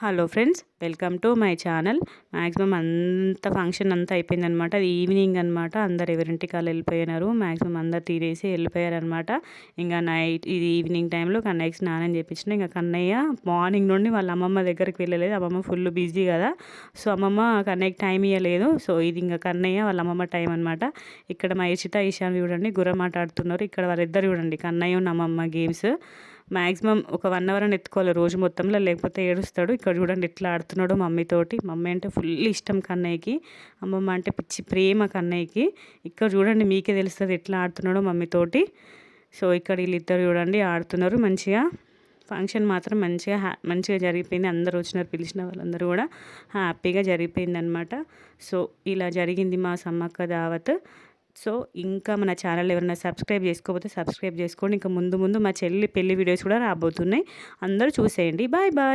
Hello friends, welcome to my channel. Maximum అంత function అంతా అయిపోయిందనమాట. అది ఈవినింగ్ అనమాట. అందరు ఎవరింటికి వాళ్ళు వెళ్ళిపోయినారు. మ్యాక్సిమం అందరు తినేసి వెళ్ళిపోయారనమాట. ఇంకా నైట్ ఇది ఈవినింగ్ టైంలో కన్నయ్యకి స్నానం చేయించిన. ఇంకా కన్నయ్య మార్నింగ్ నుండి వాళ్ళ అమ్మమ్మ దగ్గరికి వెళ్ళలేదు. అమ్మమ్మ ఫుల్ బిజీ కదా. సో అమ్మమ్మ కన్నయ్యకి టైం ఇవ్వలేదు. సో ఇది ఇంకా కన్నయ్య వాళ్ళ అమ్మమ్మ టైం అనమాట. ఇక్కడ మా ఇషిత ఈశాన్ చూడండి గుర్రం ఆట ఆడుతున్నారు. ఇక్కడ వాళ్ళిద్దరు చూడండి కన్నయ్య ఉన్న అమ్మమ్మ గేమ్స్. మ్యాక్సిమం ఒక 1 అవర్ అని ఎత్తుకోవాలి రోజు మొత్తంలో, లేకపోతే ఏడుస్తాడు. ఇక్కడ చూడండి ఎట్లా ఆడుతున్నాడు మమ్మీతోటి. మమ్మీ అంటే ఫుల్ ఇష్టం కన్నయ్యకి. అమ్మమ్మ అంటే పిచ్చి ప్రేమ కన్నయ్యకి. ఇక్కడ చూడండి మీకే తెలుస్తుంది ఎట్లా ఆడుతున్నాడో మమ్మీతోటి. సో ఇక్కడ వీళ్ళిద్దరు చూడండి ఆడుతున్నారు మంచిగా. ఫంక్షన్ మాత్రం మంచిగా జరిగిపోయింది. అందరూ వచ్చినారు, పిలిచిన వాళ్ళందరూ కూడా హ్యాపీగా జరిగిపోయింది అనమాట. సో ఇలా జరిగింది మా సమ్మక్క దావత్. సో ఇంకా మన ఛానల్ ఎవరైనా సబ్స్క్రైబ్ చేసుకోకపోతే సబ్స్క్రైబ్ చేసుకోండి. ఇంకా ముందు ముందు మా చెల్లి పెళ్లి వీడియోస్ కూడా రాబోతున్నాయి. అందరూ చూసేయండి. Bye bye.